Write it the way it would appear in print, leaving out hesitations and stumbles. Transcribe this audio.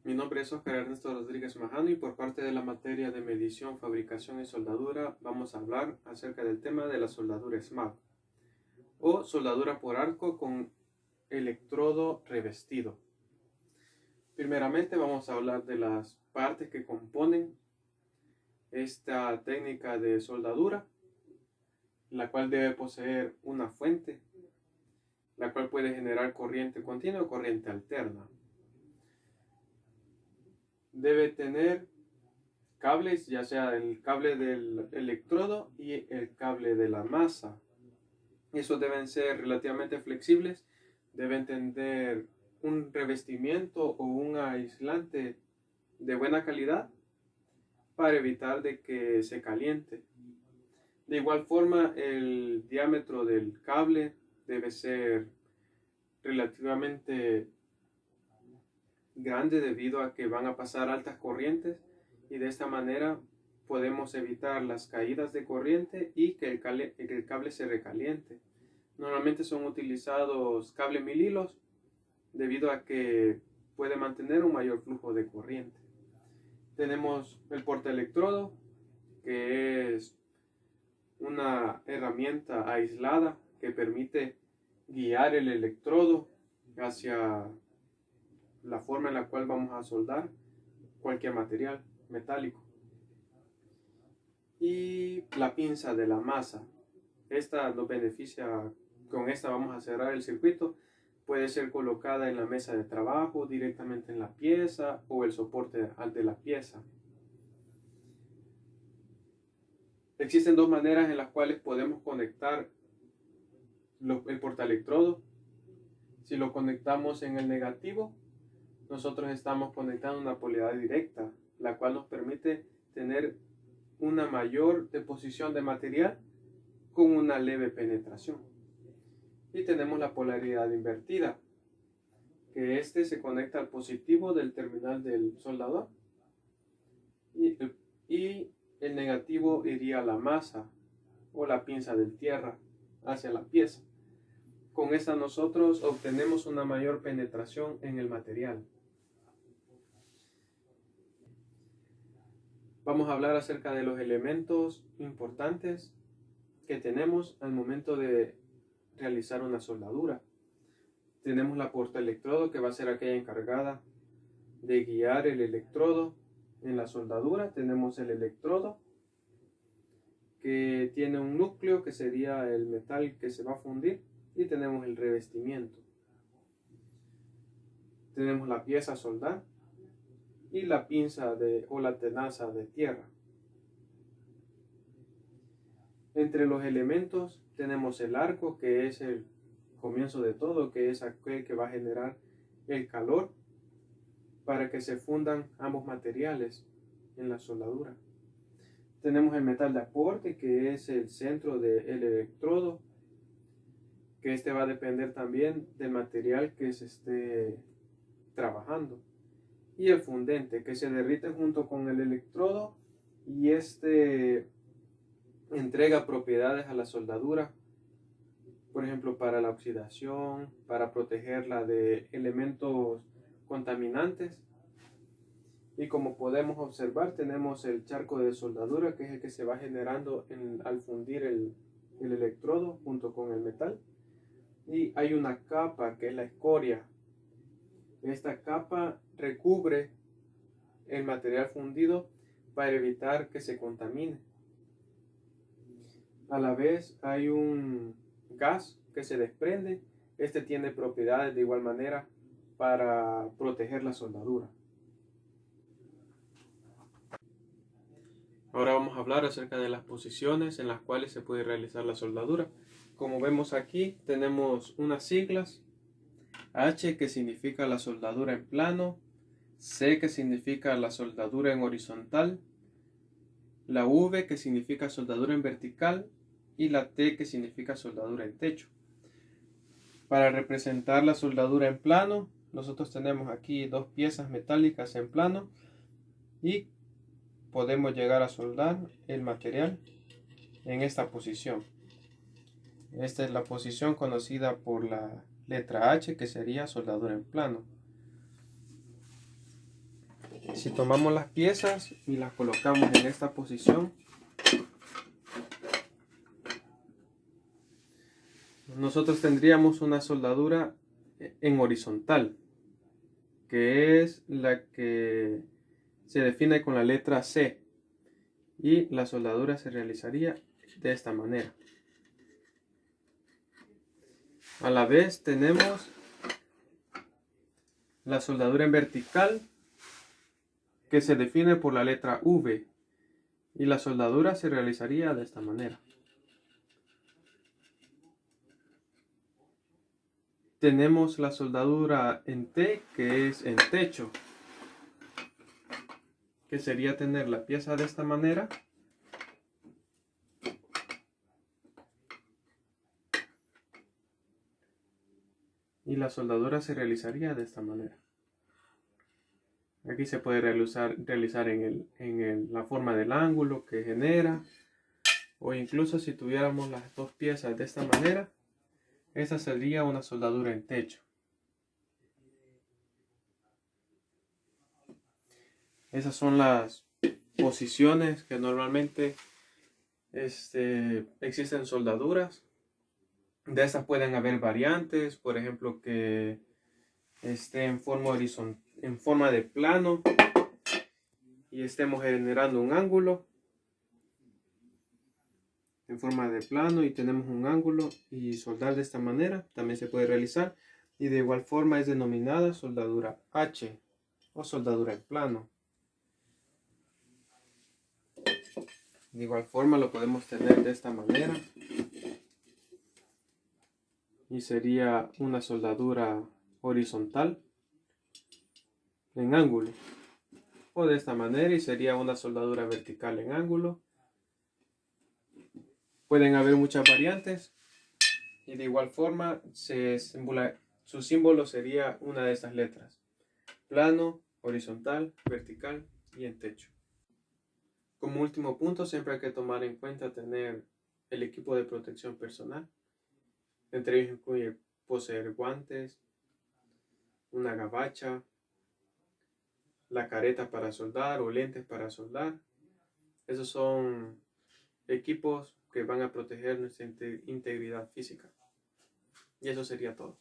Mi nombre es Oscar Ernesto Rodríguez Majano y por parte de la materia de medición, fabricación y soldadura vamos a hablar acerca del tema de la soldadura SMAP o soldadura por arco con electrodo revestido. Primeramente vamos a hablar de las partes que componen esta técnica de soldadura, la cual debe poseer una fuente, la cual puede generar corriente continua o corriente alterna. Debe tener cables, ya sea el cable del electrodo y el cable de la masa. Esos deben ser relativamente flexibles, deben tener un revestimiento o un aislante de buena calidad para evitar de que se caliente. De igual forma, el diámetro del cable debe ser relativamente grande debido a que van a pasar altas corrientes y de esta manera podemos evitar las caídas de corriente y que el cable se recaliente. Normalmente son utilizados cable 1000 hilos debido a que puede mantener un mayor flujo de corriente. Tenemos el portaelectrodo, que es una herramienta aislada que permite guiar el electrodo hacia la forma en la cual vamos a soldar cualquier material metálico. Y la pinza de la masa. Esta nos beneficia, con esta vamos a cerrar el circuito. Puede ser colocada en la mesa de trabajo, directamente en la pieza o el soporte de la pieza. Existen dos maneras en las cuales podemos conectar el portaelectrodo. Si lo conectamos en el negativo, nosotros estamos conectando una polaridad directa, la cual nos permite tener una mayor deposición de material con una leve penetración. Y tenemos la polaridad invertida, que este se conecta al positivo del terminal del soldador y el negativo iría a la masa o la pinza de tierra hacia la pieza. Con esta nosotros obtenemos una mayor penetración en el material. Vamos a hablar acerca de los elementos importantes que tenemos al momento de realizar una soldadura. Tenemos la portaelectrodo, que va a ser aquella encargada de guiar el electrodo en la soldadura. Tenemos el electrodo, que tiene un núcleo que sería el metal que se va a fundir, y tenemos el revestimiento. Tenemos la pieza a soldar y la pinza o la tenaza de tierra. Entre los elementos tenemos el arco, que es el comienzo de todo, que es aquel que va a generar el calor para que se fundan ambos materiales en la soldadura. Tenemos el metal de aporte, que es el centro del electrodo, que este va a depender también del material que se esté trabajando. Y el fundente, que se derrite junto con el electrodo y este entrega propiedades a la soldadura, por ejemplo para la oxidación, para protegerla de elementos contaminantes. Y como podemos observar, tenemos el charco de soldadura, que es el que se va generando al fundir el electrodo junto con el metal. Y hay una capa que es la escoria. Esta capa recubre el material fundido para evitar que se contamine. A la vez hay un gas que se desprende. Este tiene propiedades de igual manera para proteger la soldadura. Ahora vamos a hablar acerca de las posiciones en las cuales se puede realizar la soldadura. Como vemos aquí, tenemos unas siglas: H, que significa la soldadura en plano; C, que significa la soldadura en horizontal; la V, que significa soldadura en vertical; y la T, que significa soldadura en techo. Para representar la soldadura en plano, nosotros tenemos aquí dos piezas metálicas en plano y podemos llegar a soldar el material en esta posición. Esta es la posición conocida por la letra H, que sería soldadura en plano. Si tomamos las piezas y las colocamos en esta posición, nosotros tendríamos una soldadura en horizontal, que es la que se define con la letra C, y la soldadura se realizaría de esta manera. A la vez tenemos la soldadura en vertical, que se define por la letra V, y la soldadura se realizaría de esta manera. Tenemos la soldadura en T, que es en techo, que sería tener la pieza de esta manera y la soldadura se realizaría de esta manera. Aquí se puede realizar en la forma del ángulo que genera, o incluso si tuviéramos las dos piezas de esta manera, esa sería una soldadura en techo. Esas son las posiciones que normalmente existen soldaduras. De estas pueden haber variantes, por ejemplo, que esté en forma horizontal, en forma de plano, y estemos generando un ángulo en forma de plano y tenemos un ángulo, y soldar de esta manera también se puede realizar, y de igual forma es denominada soldadura H o soldadura en plano. De igual forma lo podemos tener de esta manera y sería una soldadura horizontal en ángulo, o de esta manera y sería una soldadura vertical en ángulo. Pueden haber muchas variantes, y de igual forma su símbolo sería una de estas letras: plano, horizontal, vertical y en techo. Como último punto, siempre hay que tomar en cuenta tener el equipo de protección personal. Entre ellos incluye poseer guantes, una gabacha, la careta para soldar o lentes para soldar. Esos son equipos que van a proteger nuestra integridad física. Y eso sería todo.